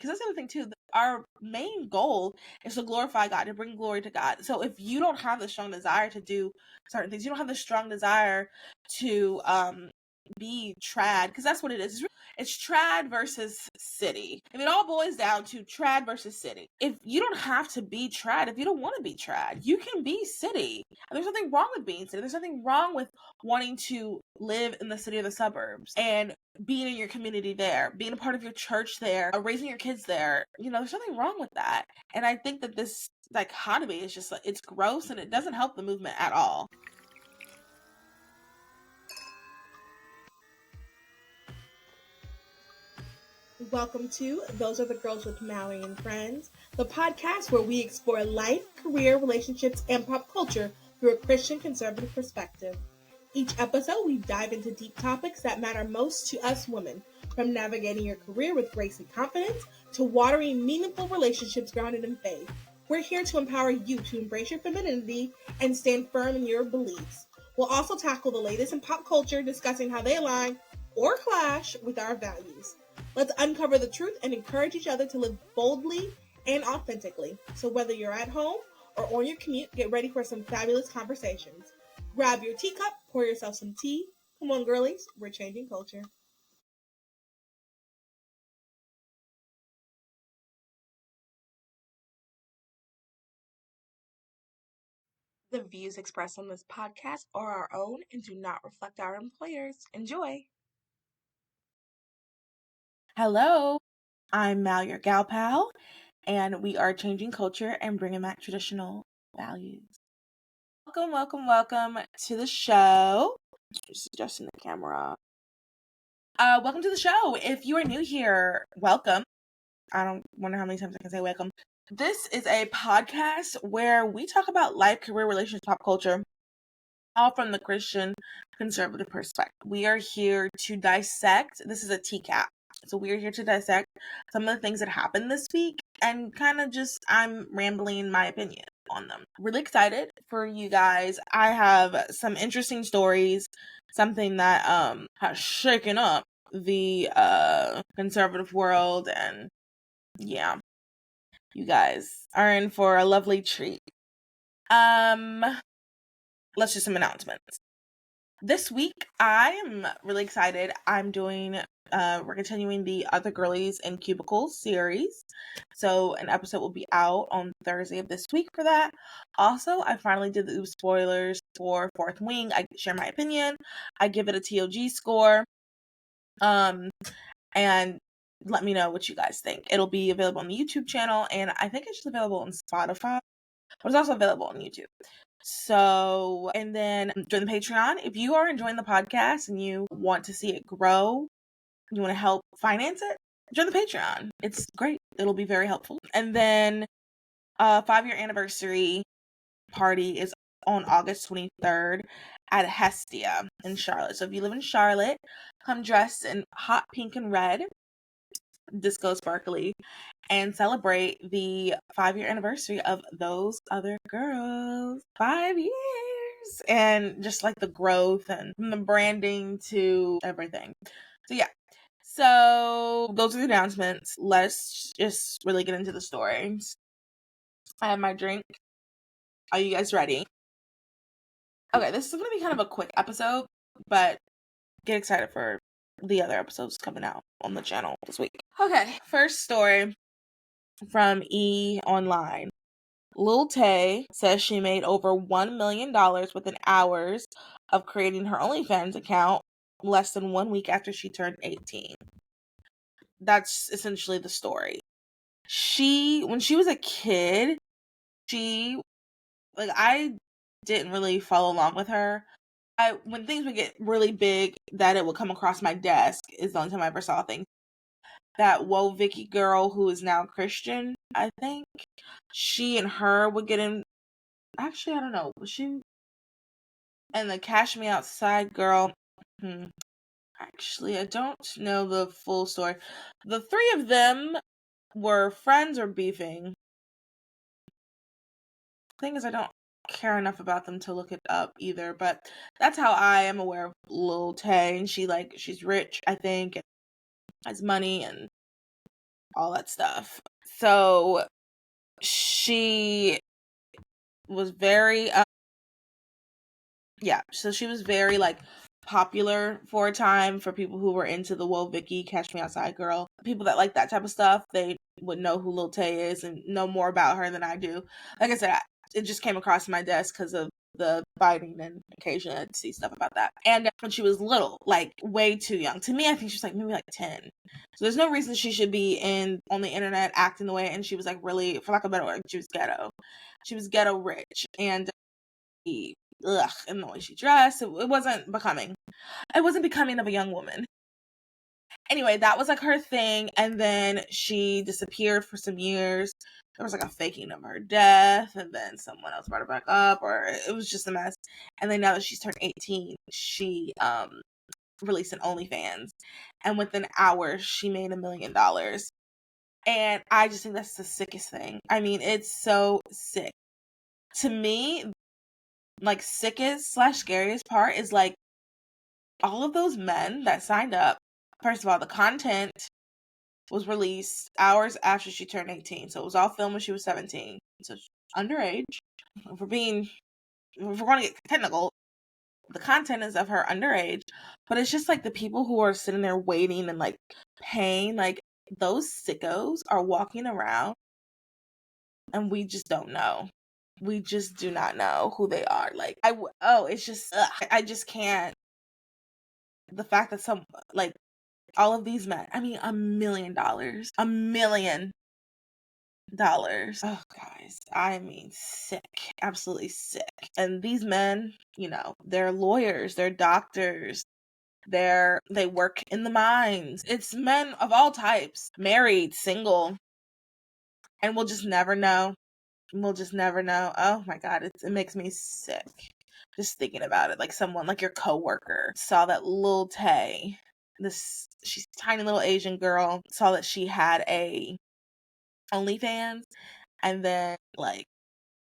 because that's the other thing too. Our main goal is to glorify God, to bring glory to God. So if you don't have the strong desire to do certain things, you don't have the strong desire to be trad, because that's what it is. It's trad versus city. I mean, it all boils down to trad versus city. If you don't have to be trad, if you don't want to be trad, you can be city. And there's nothing wrong with being city. There's nothing wrong with wanting to live in the city or the suburbs and being in your community there, being a part of your church there, raising your kids there. There's nothing wrong with that. And I think that this dichotomy is just it's gross, and it doesn't help the movement at all. Welcome to Those Are the Girls with Mallory and Friends, the podcast where we explore life, career, relationships, and pop culture through a Christian conservative perspective. Each episode, we dive into deep topics that matter most to us women, from navigating your career with grace and confidence to watering meaningful relationships grounded in faith. We're here to empower you to embrace your femininity and stand firm in your beliefs. We'll also tackle the latest in pop culture, discussing how they align or clash with our values. Let's uncover the truth and encourage each other to live boldly and authentically. So whether you're at home or on your commute, get ready for some fabulous conversations. Grab your teacup, pour yourself some tea. Come on, girlies, we're changing culture. The views expressed on this podcast are our own and do not reflect our employers. Enjoy! Hello, I'm Mal, your gal pal, and we are changing culture and bringing back traditional values. Welcome to the show. Just adjusting the camera. Welcome to the show. If you are new here, welcome. I don't wonder how many times I can say welcome. This is a podcast where we talk about life, career, relationships, pop culture, all from the Christian conservative perspective. We are here to dissect. This is a Teacap. So we are here to dissect some of the things that happened this week and kind of just, I'm rambling my opinion on them. Really excited for you guys. I have some interesting stories, something that has shaken up the conservative world, and yeah, you guys are in for a lovely treat. Let's do some announcements. This week, I am really excited. We're continuing the Other Girlies in Cubicles series. So an episode will be out on Thursday of this week for that. Also, I finally did the spoilers for Fourth Wing. I share my opinion. I give it a TOG score. And let me know what you guys think. It'll be available on the YouTube channel, and I think it's just available on Spotify, but it's also available on YouTube. So, and then join the Patreon. If you are enjoying the podcast and you want to see it grow, you want to help finance it, join the Patreon. It's great. It'll be very helpful. And then 5-year anniversary party is on August 23rd at Hestia in Charlotte. So if you live in Charlotte, come dressed in hot pink and red, disco sparkly, and celebrate the 5-year anniversary of Those Other Girls. 5 years! And just like the growth and from the branding to everything. So yeah. So those are the announcements. Let's just really get into the stories. I have my drink. Are you guys ready? Okay, this is going to be kind of a quick episode, but get excited for the other episodes coming out on the channel this week. Okay, first story from E! Online. Lil Tay says she made over $1 million within hours of creating her OnlyFans account less than 1 week after she turned 18. That's essentially the story. When she was a kid, I didn't really follow along with her. When things would get really big, that it would come across my desk is the only time I ever saw things. That Whoa Vicky girl who is now Christian, I think, she and her would get in. Actually, I don't know. Was she and the Cash Me Outside girl? Actually, I don't know the full story. The three of them were friends or beefing. Thing is, I don't care enough about them to look it up either, but that's how I am aware of Lil Tay. And she's rich, I think, and has money, and all that stuff. So she was very so she was very like popular for a time for people who were into the Whoa Vicky, Catch Me Outside girl. People that like that type of stuff, they would know who Lil Tay is and know more about her than I do. Like I said, it just came across my desk because of the biting, and occasionally I'd see stuff about that. And when she was little, like way too young. To me, I think she was like maybe like 10. So there's no reason she should be on the internet acting the way, and she was like really, for lack of a better word, she was ghetto. She was ghetto rich, and and the way she dressed, it wasn't becoming. It wasn't becoming of a young woman. Anyway, that was like her thing, and then she disappeared for some years. There was like a faking of her death, and then someone else brought her back up, or it was just a mess. And then now that she's turned 18, she released an OnlyFans, and within hours she made $1 million. And I just think that's the sickest thing. I mean, it's so sick. To me, like, sickest / scariest part is like all of those men that signed up. First of all, the content was released hours after she turned 18, so it was all filmed when she was 17, so underage. If we're going to get technical, the content is of her underage, but it's just like the people who are sitting there waiting and like paying, like those sickos are walking around, and we just don't know. We just do not know who they are. Like, it's just, I just can't. The fact that like, all of these men, I mean, $1 million. $1 million. Oh, guys, I mean, sick. Absolutely sick. And these men, they're lawyers, they're doctors, they work in the mines. It's men of all types, married, single, and we'll just never know. We'll just never know. Oh my God, it makes me sick just thinking about it. Like, someone like your coworker saw that Lil Tay, she's a tiny little Asian girl, saw that she had a OnlyFans, and then like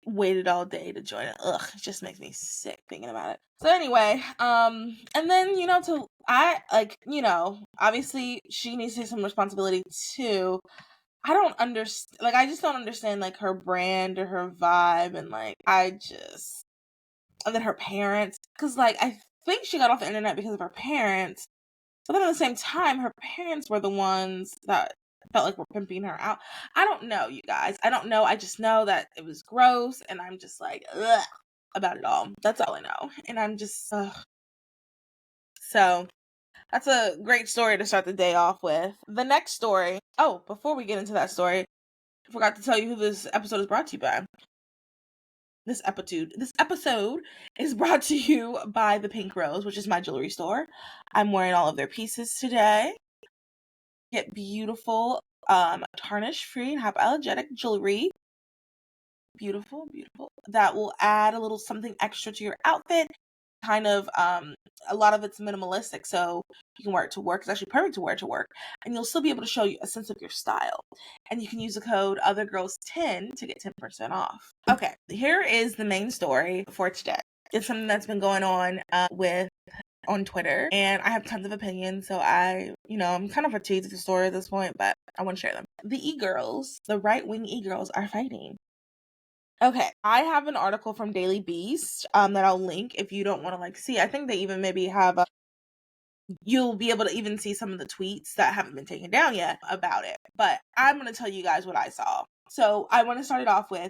waited all day to join it. Ugh, it just makes me sick thinking about it. So anyway, and then obviously she needs to take some responsibility too. I don't understand, like, I just don't understand like her brand or her vibe, and like and then her parents, because like I think she got off the internet because of her parents, but then at the same time her parents were the ones that felt like were pimping her out. I don't know, you guys. I don't know. I just know that it was gross, and I'm just like, ugh, about it all. That's all I know. And I'm just, ugh. So that's a great story to start the day off with. The next story. Oh, before we get into that story, I forgot to tell you who this episode is brought to you by. This episode is brought to you by the Pink Rose, which is my jewelry store. I'm wearing all of their pieces today. Get beautiful, tarnish-free and hypoallergenic jewelry. Beautiful, beautiful. That will add a little something extra to your outfit. Kind of, a lot of it's minimalistic, so you can wear it to work. It's actually perfect to wear to work, and you'll still be able to show you a sense of your style. And you can use the code OtherGirls10 to get 10% off. Okay, here is the main story for today. It's something that's been going on on Twitter, and I have tons of opinions, so I'm kind of fatigued with the story at this point, but I want to share them. The e-girls, the right-wing e-girls, are fighting. Okay, I have an article from Daily Beast that I'll link if you don't want to like see. I think they even maybe have you'll be able to even see some of the tweets that haven't been taken down yet about it. But I'm going to tell you guys what I saw. So I want to start it off with,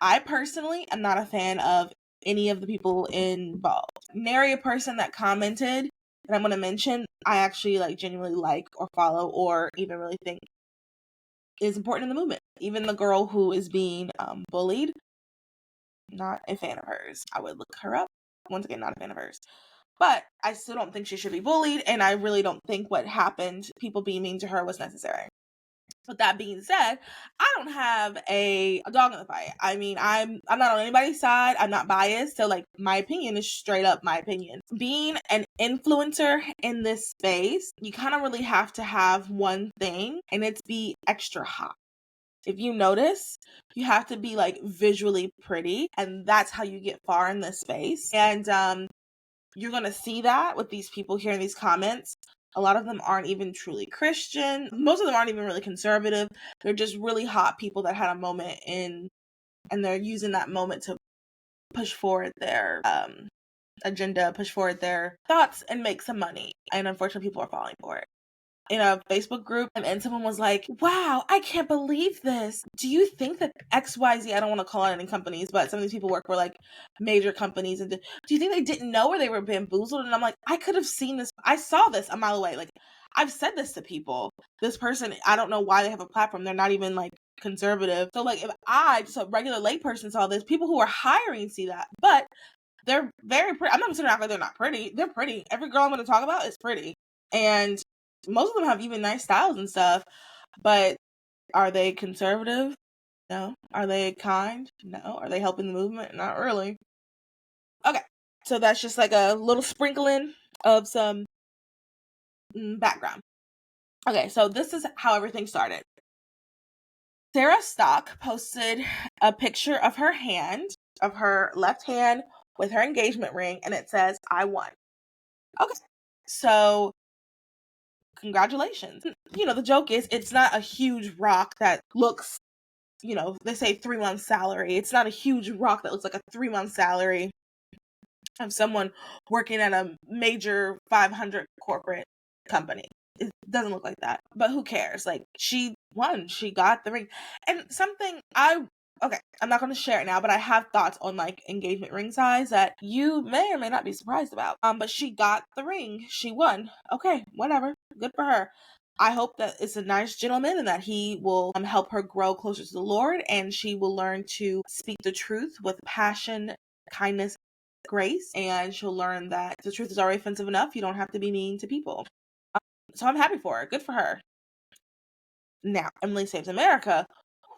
I personally am not a fan of any of the people involved. Nary a person that commented that I'm going to mention, I actually like genuinely like or follow or even really think is important in the movement. Even the girl who is being bullied, not a fan of hers. I would look her up. Once again, not a fan of hers. But I still don't think she should be bullied, and I really don't think what happened, people being mean to her, was necessary. With that being said, I don't have a dog in the fight. I mean, I'm not on anybody's side. I'm not biased. So like, my opinion is straight up my opinion. Being an influencer in this space, you kind of really have to have one thing, and it's be extra hot. If you notice, you have to be like visually pretty, and that's how you get far in this space. And you're going to see that with these people here in these comments. A lot of them aren't even truly Christian. Most of them aren't even really conservative. They're just really hot people that had a moment and they're using that moment to push forward their agenda, push forward their thoughts, and make some money. And unfortunately, people are falling for it. In a Facebook group, and someone was like, wow, I can't believe this. Do you think that XYZ, I don't want to call out any companies, but some of these people work for like major companies, and do you think they didn't know or they were bamboozled? And I'm like, I could have seen this. I saw this a mile away. Like, I've said this to people. This person, I don't know why they have a platform. They're not even like conservative. So like, if I, just a regular layperson, saw this, people who are hiring see that. But they're very pretty. I'm not going to act like they're not pretty. They're pretty. Every girl I'm going to talk about is pretty. And most of them have even nice styles and stuff, but are they conservative? No. Are they kind? No. Are they helping the movement? Not really. Okay, so that's just like a little sprinkling of some background. Okay, so this is how everything started. Sarah Stock posted a picture of her hand, of her left hand with her engagement ring, and it says, I won. Okay, so congratulations. You know, the joke is it's not a huge rock that looks, you know, they say 3 months salary. It's not a huge rock that looks like a 3-month salary of someone working at a major 500 corporate company. It doesn't look like that, but who cares? Like, she won. She got the ring. And something okay, I'm not going to share it now, but I have thoughts on like engagement ring size that you may or may not be surprised about. But she got the ring. She won. Okay, whatever. Good for her. I hope that it's a nice gentleman and that he will help her grow closer to the Lord, and she will learn to speak the truth with passion, kindness, grace, and she'll learn that the truth is already offensive enough. You don't have to be mean to people. So I'm happy for her. Good for her. Now, Emily Saves America,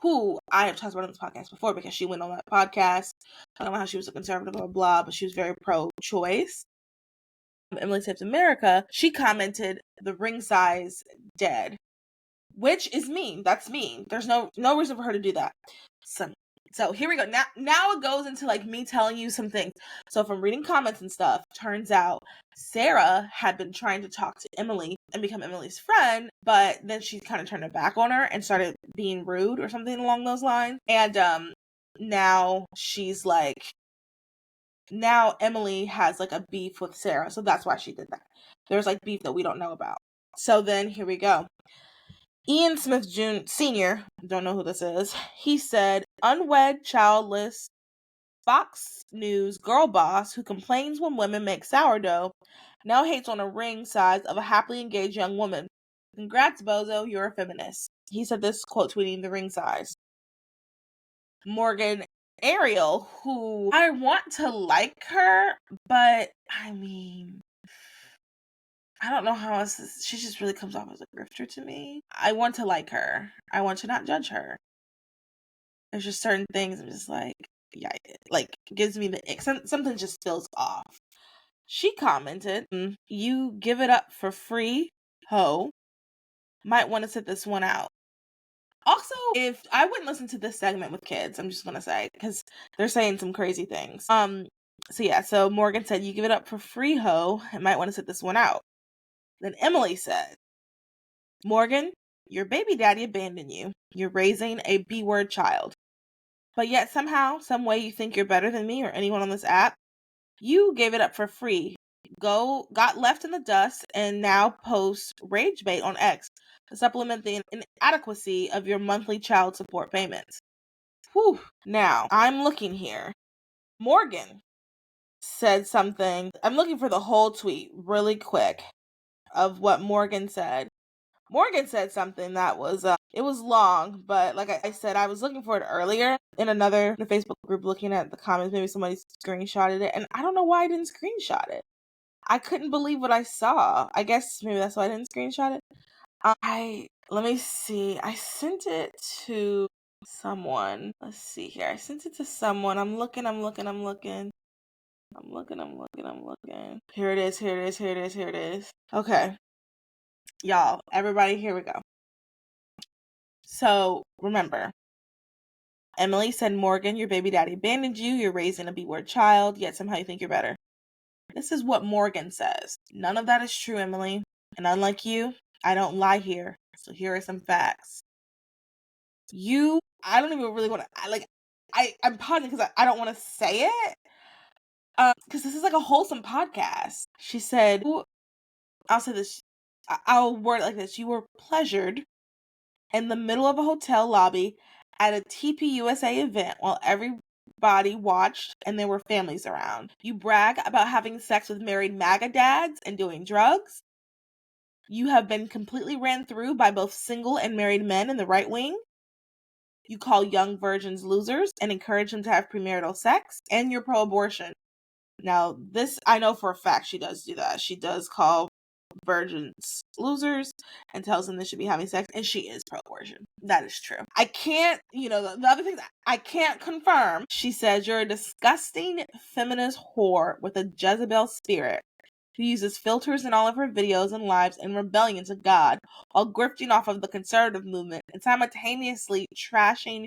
who I have talked about on this podcast before because she went on that podcast. I don't know how she was a conservative, blah, blah, blah, but she was very pro-choice. Emily Saves America, she commented, the ring size dead, which is mean. That's mean. There's no reason for her to do that. So here we go. Now it goes into like me telling you some things. So from reading comments and stuff, turns out Sarah had been trying to talk to Emily and become Emily's friend, but then she kind of turned her back on her and started being rude or something along those lines. And now she's like, now Emily has like a beef with Sarah, so that's why she did that. There's like beef that we don't know about. So then here we go. Ian Smith Jr. Sr., don't know who this is, he said, unwed, childless, Fox News girl boss who complains when women make sourdough now hates on a ring size of a happily engaged young woman. Congrats, bozo, you're a feminist. He said this, quote tweeting the ring size. Morgan Ariel, who I want to like her, but I mean, I don't know how else she just really comes off as a grifter to me. I want to like her. I want to not judge her. There's just certain things I'm just like, yeah, like gives me the ick. Something just feels off. She commented, you give it up for free, ho. Might want to sit this one out. Also, if I wouldn't listen to this segment with kids, I'm just gonna say, because they're saying some crazy things. So Morgan said, you give it up for free, ho. I might want to sit this one out. Then Emily said, Morgan, your baby daddy abandoned you. You're raising a B-word child. But yet somehow, some way you think you're better than me or anyone on this app. You gave it up for free. Got left in the dust and now post rage bait on X to supplement the inadequacy of your monthly child support payments. Whew. Now, I'm looking here. Morgan said something. I'm looking for the whole tweet really quick of what Morgan said. Morgan said something that was, it was long, but like I said, I was looking for it earlier in the Facebook group looking at the comments. Maybe somebody screenshotted it, and I don't know why I didn't screenshot it. I couldn't believe what I saw. I guess maybe that's why I didn't screenshot it. Let me see. I sent it to someone. Let's see here. I sent it to someone. I'm looking. Here it is. Okay. Y'all, everybody, here we go. So, remember, Emily said, Morgan, your baby daddy abandoned you. You're raising a B-word child, yet somehow you think you're better. This is what Morgan says. None of that is true, Emily. And unlike you, I don't lie here. So here are some facts. I don't even really want to, I'm pausing because I don't want to say it. Because this is like a wholesome podcast. She said, I'll say this, I'll word it like this. You were pleasured in the middle of a hotel lobby at a TPUSA event while everybody watched and there were families around. You brag about having sex with married MAGA dads and doing drugs. You have been completely ran through by both single and married men in the right wing. You call young virgins losers and encourage them to have premarital sex, and you're pro-abortion. Now, this, I know for a fact she does do that. She does call virgins losers and tells them they should be having sex, and she is pro-abortion. That is true. I can't, the other things I can't confirm. She says you're a disgusting feminist whore with a Jezebel spirit who uses filters in all of her videos and lives in rebellion to God while grifting off of the conservative movement and simultaneously trashing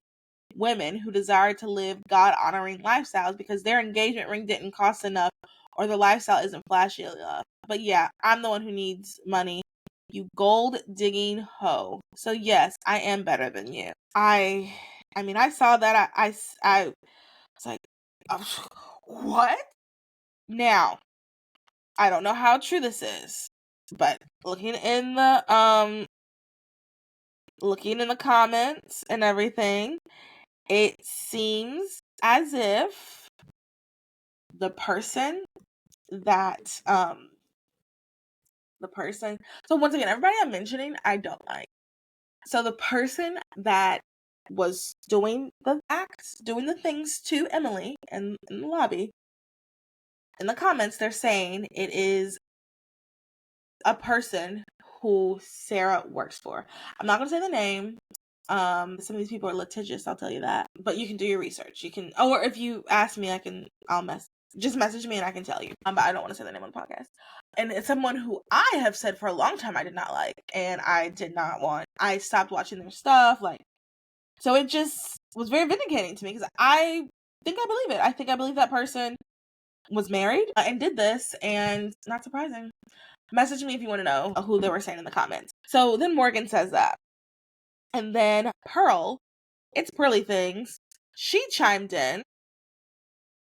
women who desire to live God-honoring lifestyles because their engagement ring didn't cost enough or the lifestyle isn't flashy enough. But yeah, I'm the one who needs money. You gold-digging hoe. So yes, I am better than you. I saw that. I was like, oh, what? Now, I don't know how true this is, but looking in the comments and everything, it seems as if the person that so once again, everybody I'm mentioning I don't like. So the person that was doing the acts, doing the things to Emily in the lobby, in the comments they're saying it is a person who Sarah works for. I'm not gonna say the name. Some of these people are litigious, I'll tell you that. But you can do your research. You can, or if you ask me, just message me and I can tell you. But I don't want to say the name on the podcast. And it's someone who I have said for a long time I did not like, and I did not want. I stopped watching their stuff, so it just was very vindicating to me because I think I believe it. I think I believe that person was married and did this, and not surprising. Message me if you want to know who they were saying in the comments. So then Morgan says that. And then Pearl, it's Pearly Things, she chimed in.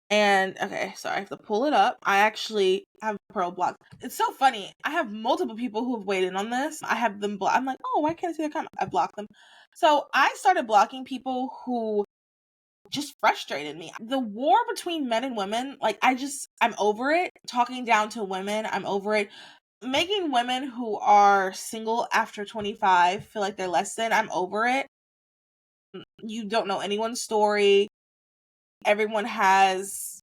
And, okay, sorry, I have to pull it up. I actually have Pearl blocked. It's so funny. I have multiple people who have weighed in on this. I have them blocked. I'm like, oh, why can't I see their comment? I blocked them. So I started blocking people who just frustrated me. The war between men and women, I'm over it. Talking down to women, I'm over it. Making women who are single after 25 feel like they're less than, I'm over it. You don't know anyone's story. Everyone has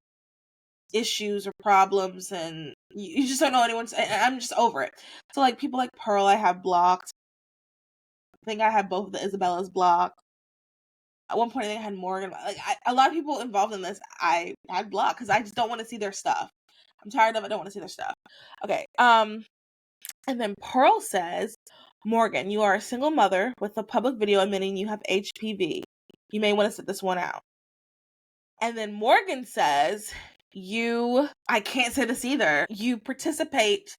issues or problems, and you just don't know anyone's. I'm just over it. So, people like Pearl, I have blocked. I think I have both of the Isabellas blocked. At one point, I think I had Morgan. A lot of people involved in this, I had blocked because I just don't want to see their stuff. I'm tired of it. I don't want to see their stuff. Okay. And then Pearl says, Morgan, you are a single mother with a public video admitting you have HPV. You may want to sit this one out. And then Morgan says, I can't say this either, you participate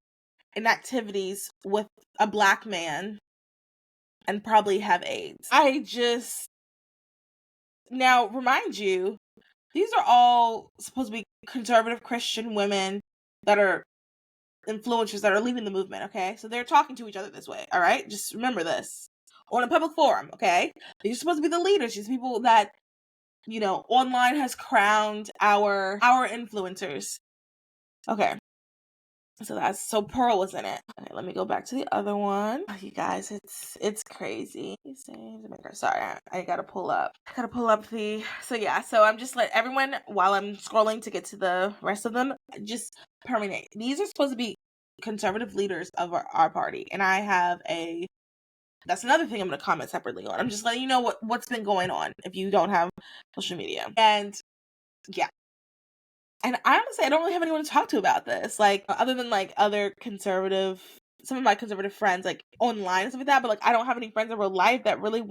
in activities with a black man and probably have AIDS. Now, remind you, these are all supposed to be conservative Christian women that are influencers that are leaving the movement, okay? So they're talking to each other this way, all right? Just remember this. On a public forum, okay? These are supposed to be the leaders. These people that, online has crowned our influencers. Okay. So Pearl was in it. Okay, let me go back to the other one. Oh, you guys, it's crazy. Sorry, I gotta pull up. So I'm just letting everyone, while I'm scrolling to get to the rest of them, just permeate. These are supposed to be conservative leaders of our party, and that's another thing I'm gonna comment separately on. I'm just letting you know what's been going on if you don't have social media. And yeah. And I honestly, I don't really have anyone to talk to about this. Other than other some of my conservative friends, online and stuff like that. But I don't have any friends in real life that really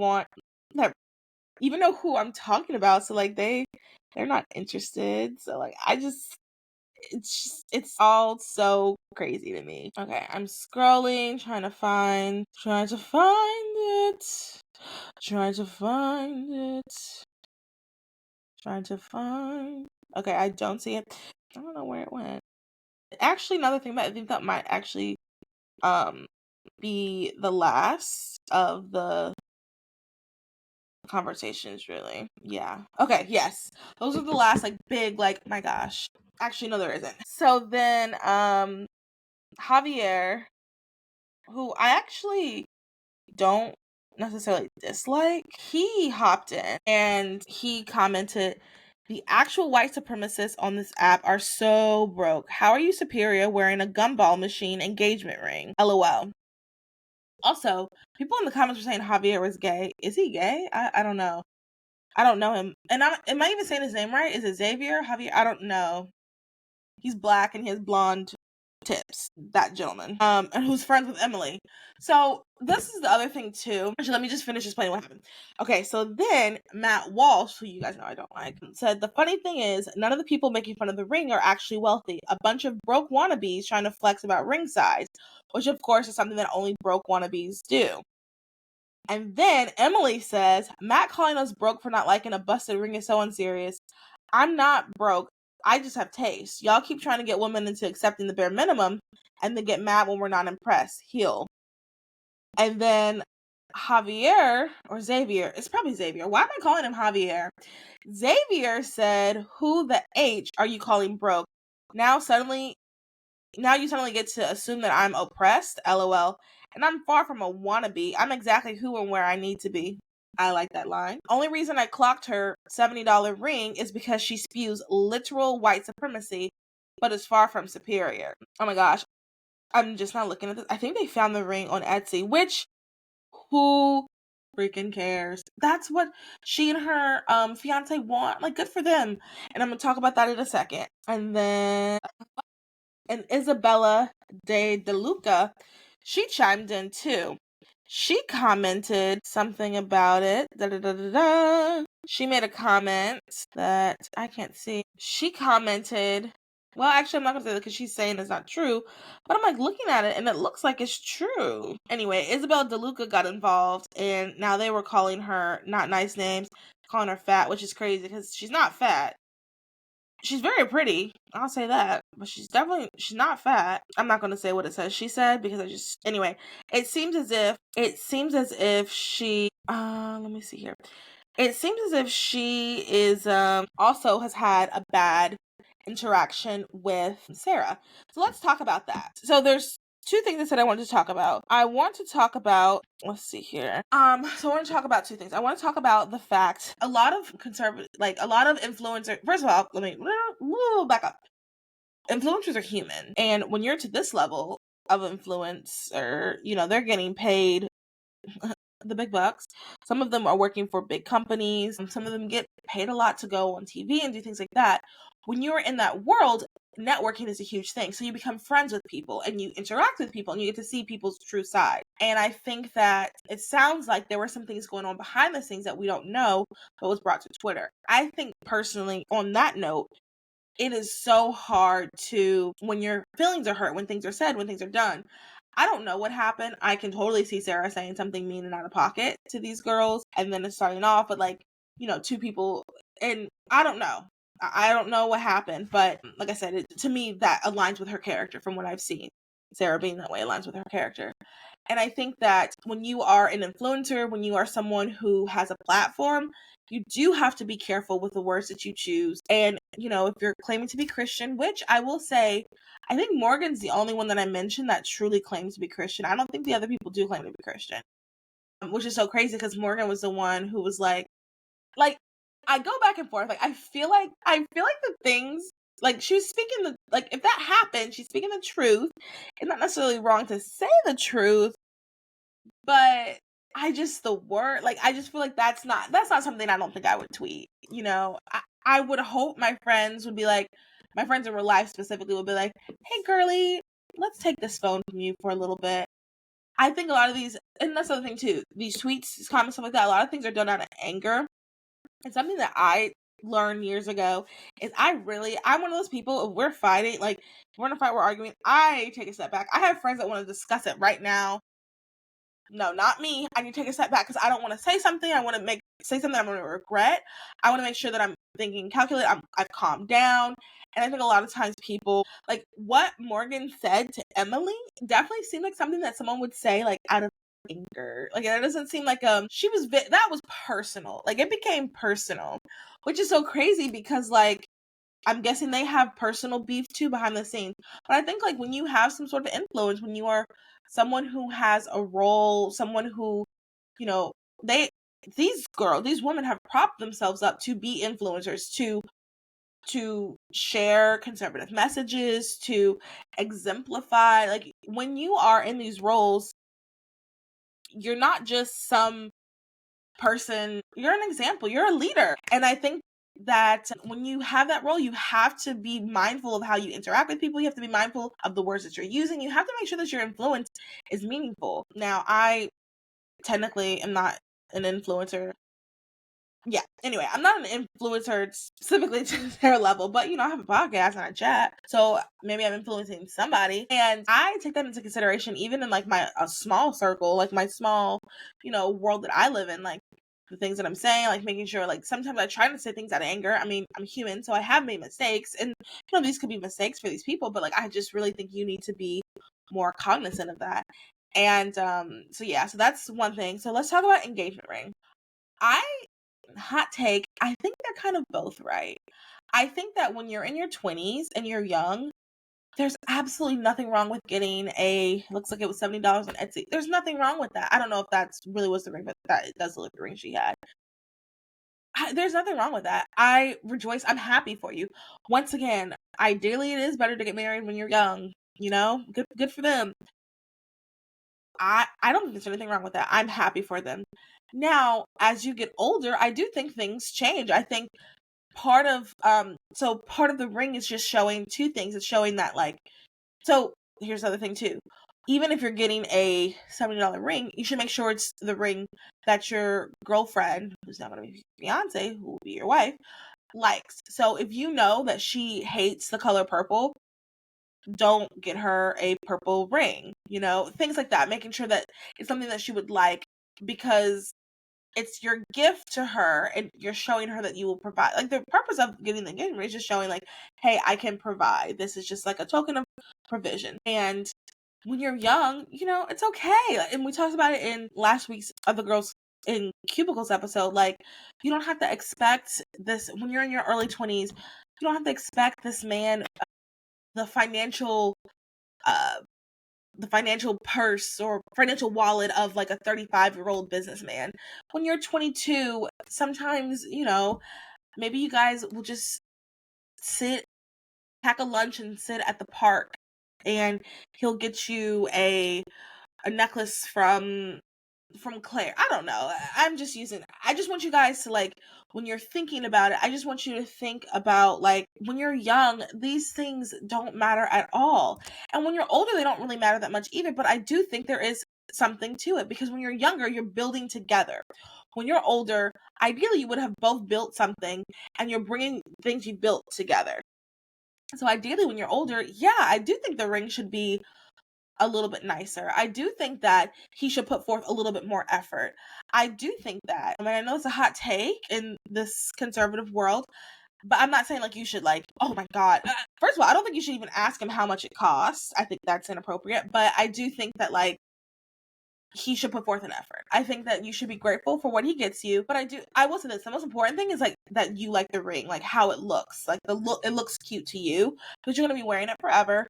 that even know who I'm talking about. So they're not interested. So it's all so crazy to me. Okay, I'm scrolling, trying to find it. Trying to find. Okay, I don't see it. I don't know where it went. Actually, another thing that I think that might actually be the last of the conversations, really. Yeah. Okay, yes. Those are the last, like, big, like, my gosh. Actually, no, there isn't. So then, Javier, who I actually don't necessarily dislike, he hopped in and he commented, "The actual white supremacists on this app are so broke. How are you superior wearing a gumball machine engagement ring? LOL." Also, people in the comments were saying Javier was gay. Is he gay? I don't know. I don't know him. And am I even saying his name right? Is it Xavier? Javier? I don't know. He's black and he has blonde tips, that gentleman. And who's friends with Emily. So this is the other thing too. Actually, let me just finish explaining what happened. Okay, so then Matt Walsh, who you guys know I don't like, said, "The funny thing is, none of the people making fun of the ring are actually wealthy. A bunch of broke wannabes trying to flex about ring size," which of course is something that only broke wannabes do. And then Emily says, "Matt calling us broke for not liking a busted ring is so unserious. I'm not broke. I just have taste. Y'all keep trying to get women into accepting the bare minimum and then get mad when we're not impressed. Heal." And then Javier, or Xavier, it's probably Xavier. Why am I calling him Javier? Xavier said, "Who the H are you calling broke? Now you suddenly get to assume that I'm oppressed, LOL. And I'm far from a wannabe. I'm exactly who and where I need to be." I like that line. "Only reason I clocked her $70 ring is because she spews literal white supremacy, but is far from superior." Oh my gosh. I'm just not looking at this. I think they found the ring on Etsy, which, who freaking cares? That's what she and her fiance want. Like, good for them. And I'm gonna talk about that in a second. And then Isabella de Luca, she chimed in too. She commented something about it. Da, da, da, da, da. She made a comment that I can't see. She commented, well, actually, I'm not going to say that because she's saying it's not true, but I'm like looking at it and it looks like it's true. Anyway, Isabel DeLuca got involved and now they were calling her not nice names, calling her fat, which is crazy because she's not fat. She's very pretty, I'll say that, but she's not fat. I'm not going to say what it says she said because anyway, it seems as if she, let me see here. It seems as if she is, also has had a bad interaction with Sarah. So let's talk about that. So there's two things I said I wanted to talk about. I want to talk about, let's see here. So I want to talk about two things. I want to talk about the fact a lot of influencers, first of all, let me back up. Influencers are human. And when you're to this level of influencer, they're getting paid the big bucks. Some of them are working for big companies. Some of them get paid a lot to go on TV and do things like that. When you're in that world, networking is a huge thing. So you become friends with people and you interact with people and you get to see people's true side. And I think that it sounds like there were some things going on behind the scenes that we don't know, but was brought to Twitter. I think personally, on that note, it is so hard to, when your feelings are hurt, when things are said, when things are done. I don't know what happened. I can totally see Sarah saying something mean and out of pocket to these girls, and then it's starting off with two people, and I don't know. I don't know what happened, but like I said, to me, that aligns with her character from what I've seen. Sarah being that way aligns with her character. And I think that when you are an influencer, when you are someone who has a platform, you do have to be careful with the words that you choose. And, if you're claiming to be Christian, which I will say, I think Morgan's the only one that I mentioned that truly claims to be Christian. I don't think the other people do claim to be Christian, which is so crazy because Morgan was the one who was like, I go back and forth. I feel like the things, she was speaking if that happened, she's speaking the truth. It's not necessarily wrong to say the truth, but I just feel like that's not something I don't think I would tweet. I would hope my friends would be like, my friends in real life specifically would be like, "Hey girly, let's take this phone from you for a little bit." I think a lot of these, and that's the other thing too, these tweets, these comments, stuff like that, a lot of things are done out of anger. It's something that I learned years ago is I'm one of those people, if we're fighting, like, if we're in a fight, we're arguing, I take a step back. I have friends that want to discuss it right now. No, not me. I need to take a step back because I don't want to say something. I want to say something I'm going to regret. I want to make sure that I'm thinking calculate. I've calmed down. And I think a lot of times people, like what Morgan said to Emily definitely seemed like something that someone would say like out of anger. Like it doesn't seem like that was personal. Like it became personal, which is so crazy because like I'm guessing they have personal beef too behind the scenes. But I think like when you have some sort of influence, when you are someone who has a role, someone who, you know, these women have propped themselves up to be influencers, to share conservative messages, to exemplify. Like when you are in these roles, you're not just some person, you're an example, you're a leader. And I think that when you have that role, you have to be mindful of how you interact with people. You have to be mindful of the words that you're using. You have to make sure that your influence is meaningful. Now, I technically am not an influencer. Yeah, anyway, I'm not an influencer specifically to their level, but I have a podcast and I chat, so maybe I'm influencing somebody, and I take that into consideration even in like a small circle, like my small, world that I live in, like the things that I'm saying, like making sure, like sometimes I try to say things out of anger. I mean, I'm human, so I have made mistakes, and these could be mistakes for these people, but like I just really think you need to be more cognizant of that. And so that's one thing. So let's talk about engagement ring. Hot take, I think they're kind of both right. I think that when you're in your 20s and you're young, there's absolutely nothing wrong with getting looks like it was $70 on Etsy. There's nothing wrong with that. I don't know if that's really was the ring, but that it does look like the ring she had. There's nothing wrong with that. I rejoice. I'm happy for you. Once again, ideally it is better to get married when you're young, good for them. I don't think there's anything wrong with that. I'm happy for them. Now, as you get older, I do think things change. I think part of the ring is just showing two things. It's showing that so here's the other thing too. Even if you're getting a $70 ring, you should make sure it's the ring that your girlfriend, who's not going to be fiance, who will be your wife, likes. So if you know that she hates the color purple, don't get her a purple ring, things like that, making sure that it's something that she would like, because it's your gift to her and you're showing her that you will provide. Like the purpose of getting the engagement ring is just showing like, hey, I can provide. This is just like a token of provision. And when you're young, it's okay. And we talked about it in last week's Other Girls in Cubicles episode. Like, you don't have to expect this when you're in your early 20s. You don't have to expect this man, the financial purse or financial wallet of like a 35-year-old businessman. When you're 22, sometimes, maybe you guys will just pack a lunch and sit at the park, and he'll get you a necklace from Claire. I don't know. I just want you guys to, like, when you're thinking about it, I just want you to think about, like, when you're young, these things don't matter at all. And when you're older, they don't really matter that much either. But I do think there is something to it, because when you're younger, you're building together. When you're older, ideally you would have both built something and you're bringing things you built together. So ideally when you're older, I do think the ring should be a little bit nicer. I do think that he should put forth a little bit more effort. I do think that. I mean, I know it's a hot take in this conservative world, but I'm not saying like you should, like, oh my God. First of all, I don't think you should even ask him how much it costs. I think that's inappropriate, but I do think that like he should put forth an effort. I think that you should be grateful for what he gets you, but I will say this, the most important thing is like that you like the ring, like how it looks. Like it looks cute to you because you're going to be wearing it forever.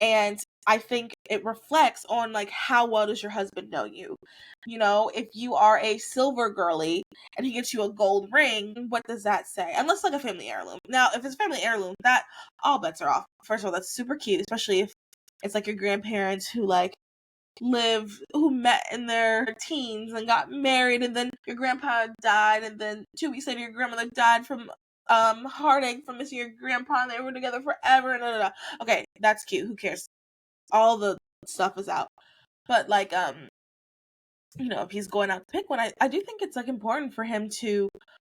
And I think it reflects on like how well does your husband know you. If you are a silver girly and he gets you a gold ring, what does that say? Unless like a family heirloom. Now, if it's family heirloom, that all bets are off. First of all, that's super cute, especially if it's like your grandparents who who met in their teens and got married, and then your grandpa died, and then 2 weeks later your grandmother died from heartache from missing your grandpa, and they were together forever. Okay, that's cute. Who cares? All the stuff is out. But like if he's going out to pick one, I do think it's like important for him to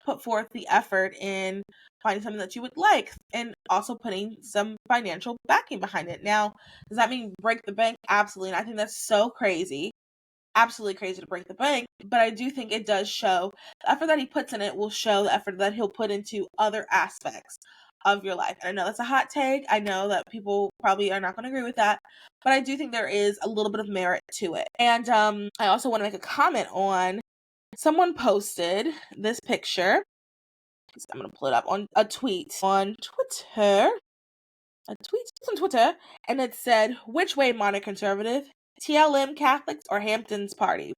put forth the effort in finding something that you would like and also putting some financial backing behind it. Now, does that mean break the bank? Absolutely. And I think that's so crazy. Absolutely crazy to break the bank, but I do think it does show the effort that he puts in it will show the effort that he'll put into other aspects of your life. And I know that's a hot take. I know that people probably are not going to agree with that, but I do think there is a little bit of merit to it. And I also want to make a comment on someone posted this picture. I'm going to pull it up on a tweet on Twitter. A tweet on Twitter, and it said, "Which way, modern conservative? TLM Catholics or Hampton's party?"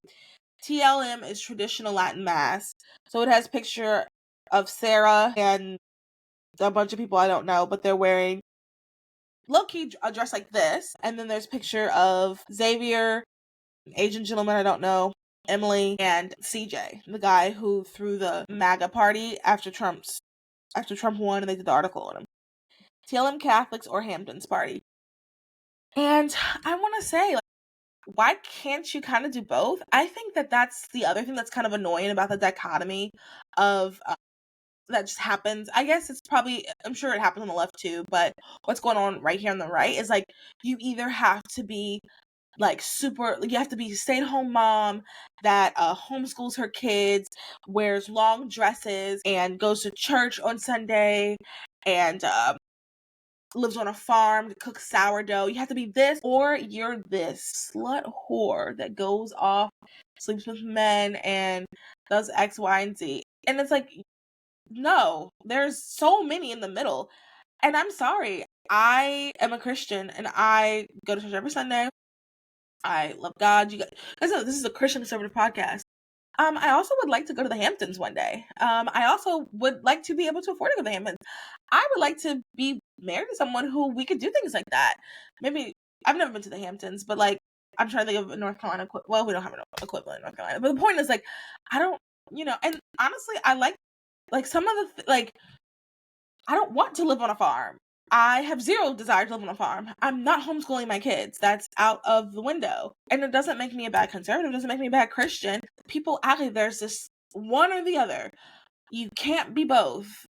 TLM is traditional Latin mass. So it has a picture of Sarah and a bunch of people I don't know, but they're wearing low-key a dress like this. And then there's a picture of Xavier, Asian gentleman I don't know, Emily, and CJ, the guy who threw the MAGA party after Trump won and they did the article on him. TLM Catholics or Hampton's party. And I want to say, why can't you kind of do both? I think that that's the other thing that's kind of annoying about the dichotomy of that just happens. I guess it's probably, I'm sure it happens on the left too, but what's going on right here on the right is like, you either have to be like you have to be a stay-at-home mom that homeschools her kids, wears long dresses, and goes to church on Sunday, and lives on a farm, cooks sourdough. You have to be this, or you're this slut whore that goes off, sleeps with men, and does X, Y, and Z. And it's like, no, there's so many in the middle. And I'm sorry, I am a Christian and I go to church every Sunday. I love God. You guys, this is a Christian conservative podcast. I also would like to go to the Hamptons one day. I also would like to be able to afford to go to the Hamptons. I would like to be married to someone who we could do things like that. Maybe I've never been to the Hamptons, but like I'm trying to think of a North Carolina. Well, we don't have an equivalent in North Carolina. But the point is, like, I don't, and honestly, I like some of the like. I don't want to live on a farm. I have zero desire to live on a farm. I'm not homeschooling my kids. That's out of the window. And it doesn't make me a bad conservative. It doesn't make me a bad Christian. People act like there's this one or the other. You can't be both,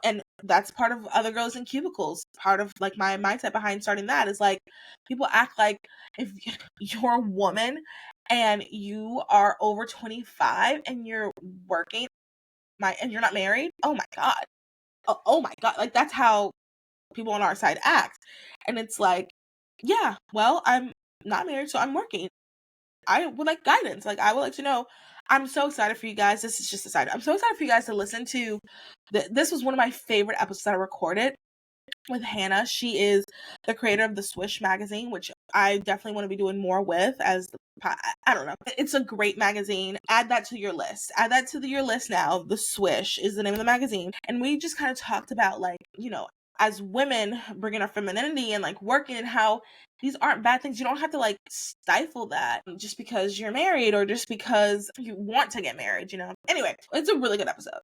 and that's part of Other Girls in Cubicles. Part of like my mindset behind starting that is like, people act like if you're a woman and you are over 25 and you're working and you're not married, oh my God. Oh my God. Like, that's how people on our side act. And it's like, yeah, well, I'm not married, so I'm working. I would like guidance. Like, I would like to know. I'm so excited for you guys. This is just a side. I'm so excited for you guys to listen to. This was one of my favorite episodes that I recorded with Hannah. She is the creator of the Swish magazine, which I definitely want to be doing more with. I don't know. It's a great magazine. Add that to your list. Add that to your list now. The Swish is the name of the magazine. And we just kind of talked about, like, as women bringing our femininity and like working, and how these aren't bad things. You don't have to like stifle that just because you're married or just because you want to get married, Anyway, it's a really good episode.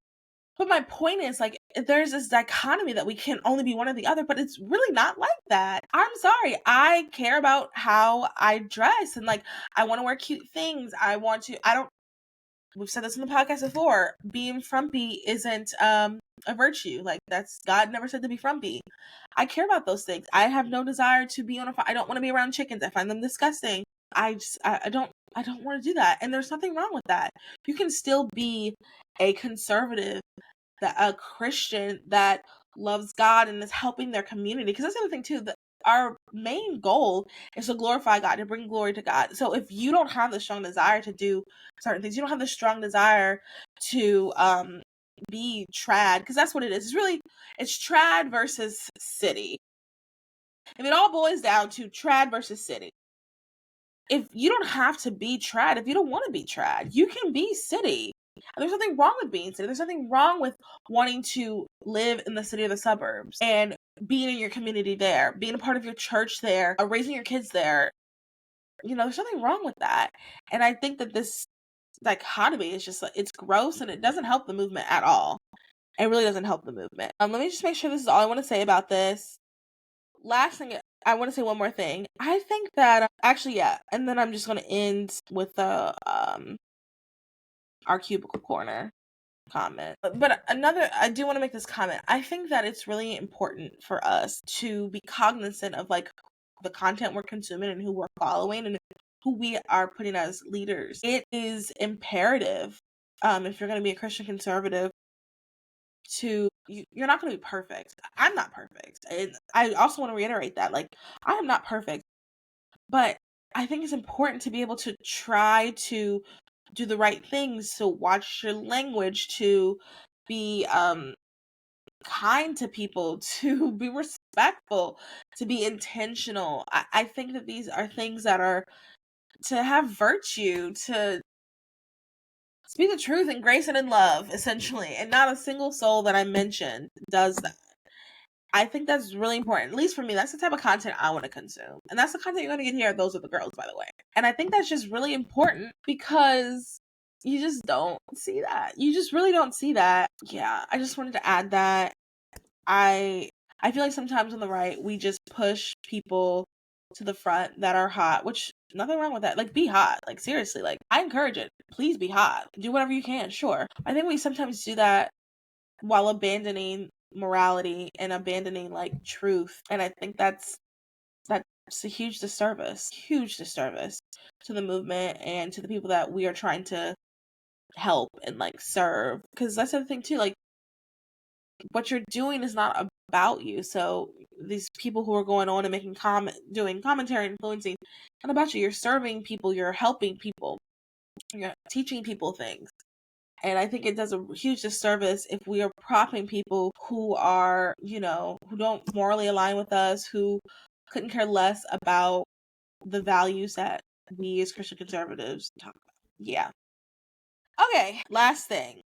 But my point is, like, there's this dichotomy that we can only be one or the other, but it's really not like that. I'm sorry. I care about how I dress, and like, I want to wear cute things. We've said this in the podcast before, being frumpy isn't a virtue. Like, that's, God never said to be frumpy. I care about those things. I have no desire to be on a farm. I don't want to be around chickens. I find them disgusting. I don't want to do that. And there's nothing wrong with that. You can still be a conservative, a Christian that loves God and is helping their community. Because that's the other thing too, that our main goal is to glorify God, to bring glory to God. So if you don't have the strong desire to do certain things, you don't have the strong desire to be trad, because that's what it is. It's trad versus city. If it all boils down to trad versus city. If you don't have to be trad, if you don't want to be trad, you can be city. There's nothing wrong with being city. There's nothing wrong with wanting to live in the city or the suburbs and being in your community there, being a part of your church there, or raising your kids there. There's nothing wrong with that. And I think that this dichotomy is just, it's gross, and it doesn't help the movement at all. It really doesn't help the movement. Let me just make sure this is all I want to say about this. Last thing, I want to say one more thing. I think that actually, yeah, and then I'm just going to end with our cubicle corner. comment. But I do want to make this comment. I think that it's really important for us to be cognizant of like the content we're consuming and who we're following and who we are putting as leaders. It is imperative, if you're going to be a Christian conservative, you're not going to be perfect. I'm not perfect. And I also want to reiterate that, like, I am not perfect, but I think it's important to be able to try to do the right things, to watch your language, to be kind to people, to be respectful, to be intentional. I think that these are things that are to have virtue, to speak the truth in grace and in love, essentially. And not a single soul that I mentioned does that. I think that's really important. At least for me, that's the type of content I want to consume. And that's the content you're going to get here at Those Are the Girls, by the way. And I think that's just really important because you just don't see that. You just really don't see that. Yeah, I just wanted to add that. I feel like sometimes on the right, we just push people to the front that are hot, which nothing wrong with that. Like, be hot. Like, seriously, like, I encourage it. Please be hot. Do whatever you can, sure. I think we sometimes do that while abandoning morality and abandoning like truth. And I think that's a huge disservice to the movement and to the people that we are trying to help and like serve. Because that's the other thing too, like, what you're doing is not about you. So these people who are going on and making doing commentary, influencing, not about you. You're serving people, you're helping people, you're teaching people things. And I think it does a huge disservice if we are propping people who are, who don't morally align with us, who couldn't care less about the values that we as Christian conservatives talk about. Yeah. Okay, last thing.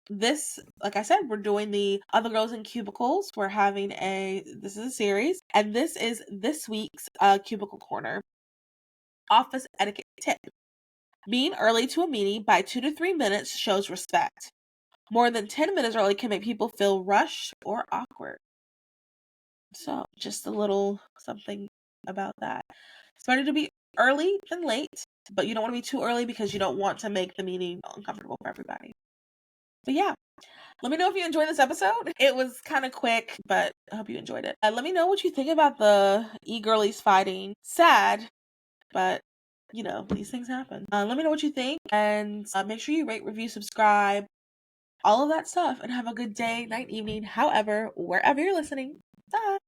This, like I said, we're doing the Other Girls in Cubicles. This is a series, and this is this week's Cubicle Corner. Office etiquette tip. Being early to a meeting by 2 to 3 minutes shows respect. More than 10 minutes early can make people feel rushed or awkward. So, just a little something about that. It's better to be early than late, but you don't want to be too early because you don't want to make the meeting uncomfortable for everybody. But yeah, let me know if you enjoyed this episode. It was kind of quick, but I hope you enjoyed it. Let me know what you think about the e-girlies fighting. Sad, but these things happen. Let me know what you think, and make sure you rate, review, subscribe, all of that stuff, and have a good day, night, evening, however, wherever you're listening. Bye.